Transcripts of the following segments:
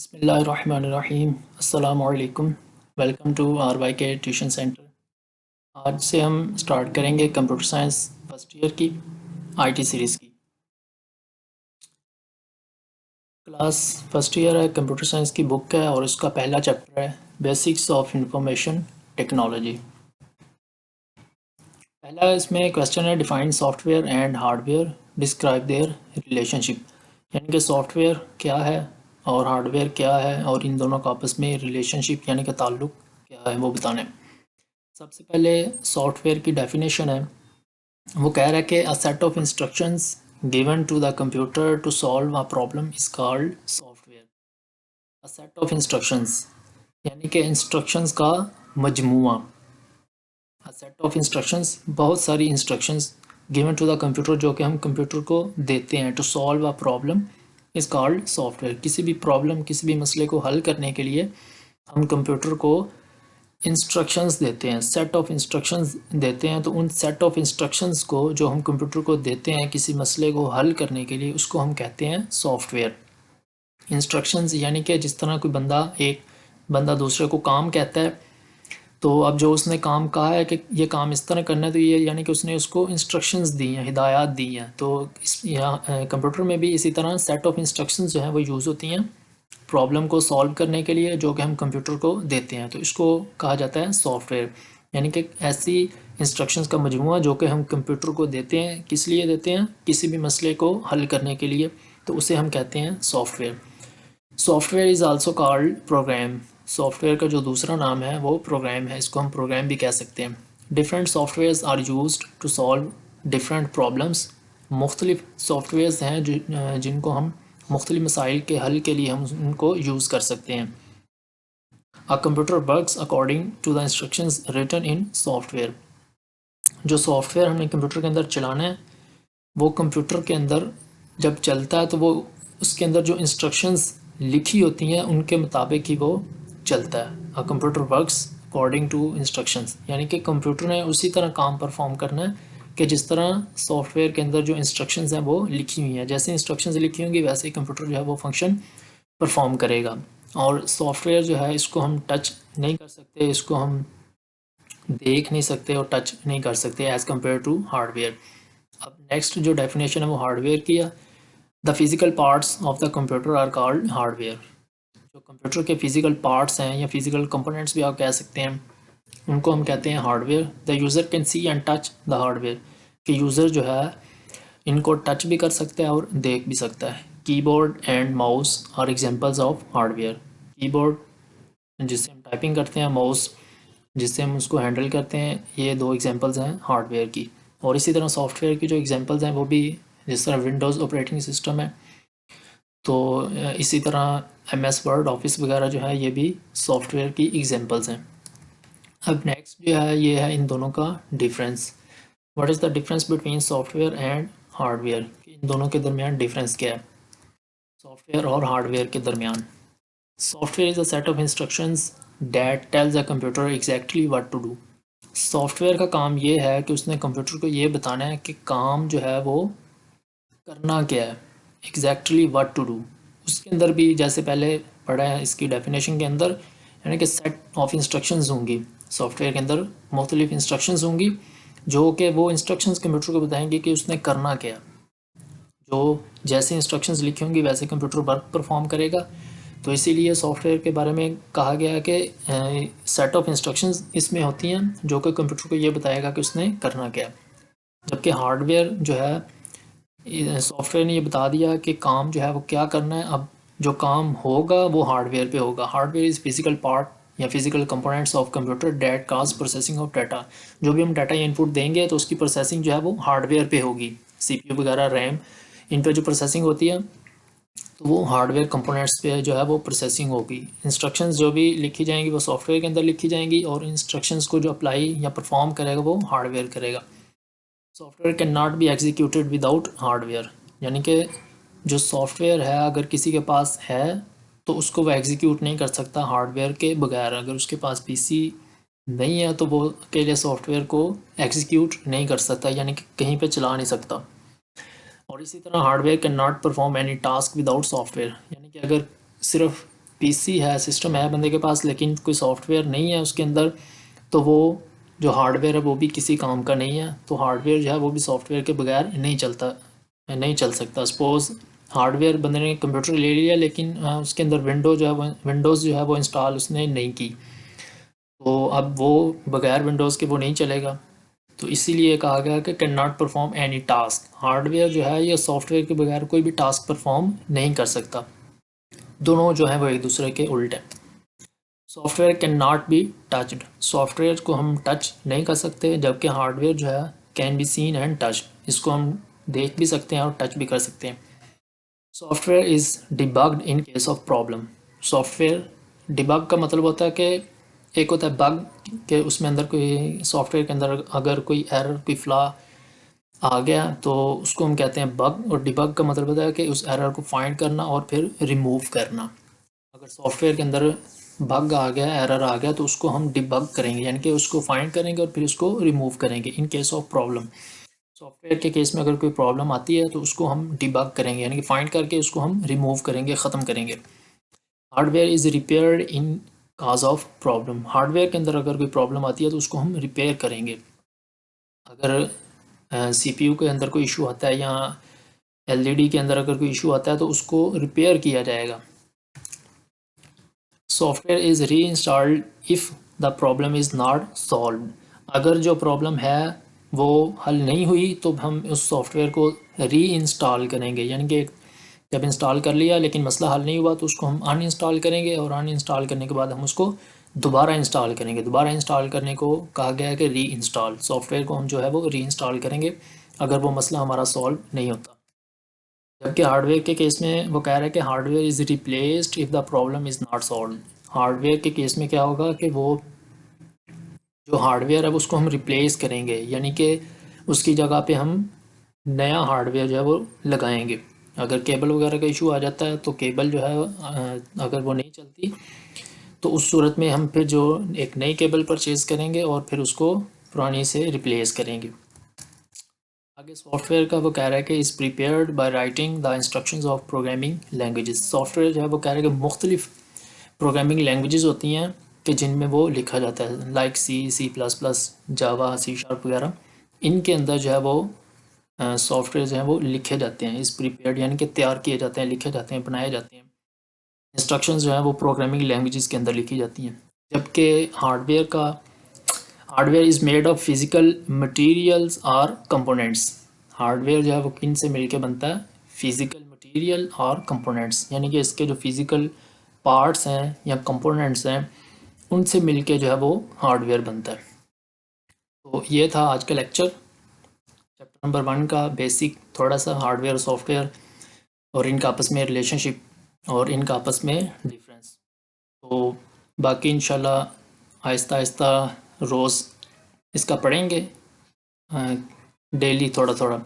बिस्मिल्लाहिर्रहमानिर्रहीम अस्सलामुअलैकुम। Welcome to RYK tuition center. आज से हम स्टार्ट करेंगे कंप्यूटर साइंस फर्स्ट ईयर की आईटी सीरीज़ की क्लास। फर्स्ट ईयर है, कंप्यूटर साइंस की बुक है और इसका पहला चैप्टर है बेसिक्स ऑफ इंफॉर्मेशन टेक्नोलॉजी। पहला इसमें क्वेश्चन है define software and hardware, describe their relationship. यानी कि सॉफ्टवेयर क्या है और हार्डवेयर क्या है और इन दोनों का आपस में रिलेशनशिप यानी कि ताल्लुक क्या है वो बताना है। सबसे पहले सॉफ्टवेयर की डेफिनेशन है, वो कह रहा है कि a set of instructions given to the computer to solve a problem is called software. A set of instructions यानी कि इंस्ट्रक्शंस का मजमूआ। अ सेट ऑफ इंस्ट्रक्शंस बहुत सारी instructions given to the computer जो कि हम कंप्यूटर को देते हैं to solve a problem is called software. किसी भी प्रॉब्लम किसी भी मसले को हल करने के लिए हम कंप्यूटर को इंस्ट्रक्शंस देते हैं, सेट ऑफ इंस्ट्रक्शंस देते हैं। तो उन सेट ऑफ इंस्ट्रक्शंस को जो हम कंप्यूटर को देते हैं किसी मसले को हल करने के लिए, उसको हम कहते हैं सॉफ्टवेयर। इंस्ट्रक्शंस यानी कि जिस तरह कोई बंदा एक बंदा दूसरे को काम कहता है, तो अब जो उसने काम कहा है कि ये काम इस तरह करना है, तो ये यानी कि उसने उसको इंस्ट्रक्शंस दी हैं, हिदायत दी हैं। तो इस यहाँ कंप्यूटर में भी इसी तरह सेट ऑफ इंस्ट्रक्शंस जो हैं वो यूज़ होती हैं प्रॉब्लम को सॉल्व करने के लिए जो कि हम कंप्यूटर को देते हैं। तो इसको कहा जाता है सॉफ्टवेयर। यानी कि ऐसी इंस्ट्रक्शंस का मजमूआ जो कि हम कंप्यूटर को देते हैं, किस लिए देते हैं, किसी भी मसले को हल करने के लिए, तो उसे हम कहते हैं software. Software is also called programme. Software का जो दूसरा नाम है वो प्रोग्राम है, इसको हम प्रोग्राम भी कह सकते हैं। Different softwares are used to solve different problems. मुख्तलिफ सॉफ्टवेयर्स हैं जिनको हम मुख्तलिफ मसाइल के हल के लिए हम उनको यूज़ कर सकते हैं। A computer works according to the instructions written in software. जो सॉफ्टवेयर हमने कंप्यूटर के अंदर चलाना है, वो कंप्यूटर के अंदर जब चलता है तो वो उसके अंदर जो इंस्ट्रक्शंस लिखी होती हैं उनके मुताबिक ही वो चलता है। A computer works according to instructions यानी कि कंप्यूटर ने उसी तरह काम परफॉर्म करना है कि जिस तरह सॉफ्टवेयर के अंदर जो इंस्ट्रक्शंस हैं वो लिखी हुई हैं। जैसे इंस्ट्रक्शंस लिखी होंगी वैसे ही कंप्यूटर जो है वो फंक्शन परफॉर्म करेगा। और सॉफ्टवेयर जो है इसको हम टच नहीं कर सकते, इसको हम देख नहीं सकते और टच नहीं कर सकते एज़ कम्पेयर टू हार्डवेयर। अब नेक्स्ट जो डेफिनेशन है वो हार्डवेयर की है। The physical parts of the computer are called hardware. जो कंप्यूटर के फिजिकल पार्ट्स हैं या फिजिकल कंपोनेंट्स भी आप कह सकते हैं, उनको हम कहते हैं hardware. The user can see and touch the hardware, कि यूज़र जो है इनको टच भी कर सकता है और देख भी सकता है। Keyboard and mouse are examples of hardware. Keyboard जिससे हम टाइपिंग करते हैं, माउस जिससे हम उसको हैंडल करते हैं, ये दो एग्जांपल्स हैं हार्डवेयर की। और इसी तरह सॉफ्टवेयर की जो एग्जांपल्स हैं वो भी, जिस तरह विंडोज़ ऑपरेटिंग सिस्टम है, तो इसी तरह MS वर्ड ऑफिस वगैरह जो है ये भी सॉफ्टवेयर की एग्जांपल्स हैं। अब नेक्स्ट जो है ये है इन दोनों का difference. What is the difference between software and hardware? इन दोनों के दरमियान डिफरेंस क्या है सॉफ्टवेयर और हार्डवेयर के दरमियान? Software is a set of instructions that tells a computer exactly what to do. Software का काम ये है कि उसने कंप्यूटर को ये बताना है कि काम जो है वो करना क्या है, एग्जैक्टली व्हाट टू डू। उसके अंदर भी जैसे पहले पढ़ा है इसकी डेफिनेशन के अंदर, यानी कि सेट ऑफ इंस्ट्रक्शंस होंगी। सॉफ्टवेयर के अंदर मुख्तलिफ इंस्ट्रक्शंस होंगी जो कि वो इंस्ट्रक्शंस कंप्यूटर को बताएंगे कि उसने करना क्या। जो जैसे इंस्ट्रक्शंस लिखी होंगी वैसे कंप्यूटर वर्क परफॉर्म करेगा। तो इसीलिए सॉफ्टवेयर के बारे में कहा गया है कि सेट ऑफ इंस्ट्रक्शंस इसमें होती हैं जो कि कंप्यूटर को ये बताएगा कि उसने करना क्या। जबकि हार्डवेयर जो है, सॉफ्टवेयर ने ये बता दिया कि काम जो है वो क्या करना है। अब जो काम होगा वो हार्डवेयर पे होगा। हार्डवेयर इज़ फिजिकल पार्ट या physical components of computer that cause processing of data. जो भी हम डाटा इनपुट देंगे तो उसकी प्रोसेसिंग जो है वो हार्डवेयर पे होगी। CPU वगैरह, रैम, इन पे जो प्रोसेसिंग होती है तो वो हार्डवेयर कंपोनेंट्स पे जो है वो प्रोसेसिंग होगी। इंस्ट्रक्शंस जो भी लिखी जाएंगी वो सॉफ्टवेयर के अंदर लिखी जाएंगी और इंस्ट्रक्शंस को जो अप्लाई या परफॉर्म करेगा वो हार्डवेयर करेगा। Software can not be executed without hardware. यानी कि जो सॉफ्टवेयर है अगर किसी के पास है तो उसको वो एग्जीक्यूट नहीं कर सकता हार्डवेयर के बगैर। अगर उसके पास PC नहीं है तो वो अकेले सॉफ्टवेयर को एग्जीक्यूट नहीं कर सकता, यानी कि कहीं पे चला नहीं सकता। और इसी तरह hardware can not perform any task without software. यानी कि अगर सिर्फ पीसी है, सिस्टम है बंदे के पास, लेकिन कोई सॉफ्टवेयर नहीं है उसके अंदर, तो वो जो हार्डवेयर है वो भी किसी काम का नहीं है। तो हार्डवेयर जो है वो भी सॉफ्टवेयर के बगैर नहीं चल सकता। सपोज़ हार्डवेयर बंदे ने कंप्यूटर ले लिया, लेकिन उसके अंदर विंडोज़ जो है वो इंस्टॉल उसने नहीं की, तो अब वो बगैर विंडोज़ के वो नहीं चलेगा। तो इसीलिए कहा गया कि can not perform any task. Hardware जो है ये सॉफ्टवेयर के बगैर कोई भी टास्क परफॉर्म नहीं कर सकता। दोनों जो है वो एक दूसरे के उल्ट हैं। Software can not be touched. Software को हम टच नहीं कर सकते, जबकि हार्डवेयर जो है can be seen and touch. इसको हम देख भी सकते हैं और टच भी कर सकते हैं। Software is debugged in case of problem. Software debug का मतलब होता है कि एक होता है बग, के उसमें अंदर कोई सॉफ्टवेयर के अंदर अगर कोई एरर, कोई फ्लॉ आ गया तो उसको हम कहते हैं बग। और डिबग का मतलब होता है कि उस एरर को फाइंड करना और फिर रिमूव करना। अगर सॉफ्टवेयर के अंदर बग आ गया, एरर आ गया, तो उसको हम डिबग करेंगे, यानी कि उसको फाइंड करेंगे और फिर उसको रिमूव करेंगे इन केस ऑफ प्रॉब्लम। सॉफ्टवेयर के केस में अगर कोई प्रॉब्लम आती है तो उसको हम डिबग करेंगे, यानी कि फाइंड करके उसको हम रिमूव करेंगे, ख़त्म करेंगे। Hardware is repaired in cause of problem. Hardware के अंदर अगर कोई प्रॉब्लम आती है तो उसको हम रिपेयर करेंगे। अगर सीपीयू के अंदर कोई इशू आता है या एलईडी के अंदर अगर कोई इशू आता है तो उसको रिपेयर किया जाएगा। सॉफ्टवेयर इज़ री installed if the problem is not solve. अगर जो प्रॉब्लम है वो हल नहीं हुई तो हम उस सॉफ्टवेयर को री इंस्टॉल करेंगे, यानी कि जब इंस्टॉल कर लिया लेकिन मसला हल नहीं हुआ तो उसको हम अनइंस्टॉल करेंगे, और अनइंस्टॉल करने के बाद हम उसको दोबारा इंस्टॉल करेंगे। दोबारा इंस्टॉल करने को कहा गया है कि री इंस्टॉल। सॉफ्टवेयर को हम जो है वो री इंस्टॉल करेंगे अगर वो मसला हमारा सॉल्व नहीं होता। जबकि हार्डवेयर के केस में वो कह रहा है कि hardware is replaced if the problem is not solve. Hardware के केस में क्या होगा कि वो जो हार्डवेयर है उसको हम रिप्लेस करेंगे, यानी कि उसकी जगह पे हम नया हार्डवेयर जो है वो लगाएंगे। अगर केबल वगैरह का इशू आ जाता है तो केबल जो है अगर वो नहीं चलती तो उस सूरत में हम फिर जो एक नई केबल परचेज़ करेंगे और फिर उसको पुरानी से रिप्लेस करेंगे। आगे सॉफ्टवेयर का वो कह रहा है कि is prepared by writing the instructions of programming languages. Software जो है वो कह रहा है कि मुख्तलिफ प्रोग्रामिंग लैंग्वेजेस होती हैं कि जिनमें वो लिखा जाता है, लाइक सी प्लस प्लस, जावा, सी शार्प वगैरह। इनके अंदर जो है वो सॉफ्टवेयर जो है वो लिखे जाते हैं। इज़ प्रिपेयर्ड यानी कि तैयार किए जाते हैं, लिखे जाते हैं, बनाए जाते हैं। इंस्ट्रक्शंस जो है वो प्रोग्रामिंग लैंग्वेजेस के अंदर लिखी जाती हैं। जबकि hardware is made of physical materials और कंपोनेंट्स। हार्डवेयर जो है वो किन से मिलके बनता है? फिज़िकल मटेरियल और कंपोनेंट्स, यानी कि इसके जो फिज़िकल पार्ट्स हैं या कंपोनेंट्स हैं उनसे मिलके जो है वो हार्डवेयर बनता है। तो ये था आज का लेक्चर, चैप्टर नंबर 1 का बेसिक, थोड़ा सा हार्डवेयर और सॉफ्टवेयर और इनका आपस में रिलेशनशिप और इनका आपस में डिफरेंस। तो बाकी इंशाल्लाह आहिस्ता आहिस्ता रोज़ इसका पढ़ेंगे, डेली थोड़ा थोड़ा।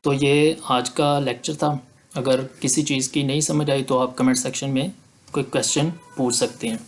तो ये आज का लेक्चर था। अगर किसी चीज़ की नहीं समझ आई तो आप कमेंट सेक्शन में कोई क्वेश्चन पूछ सकते हैं।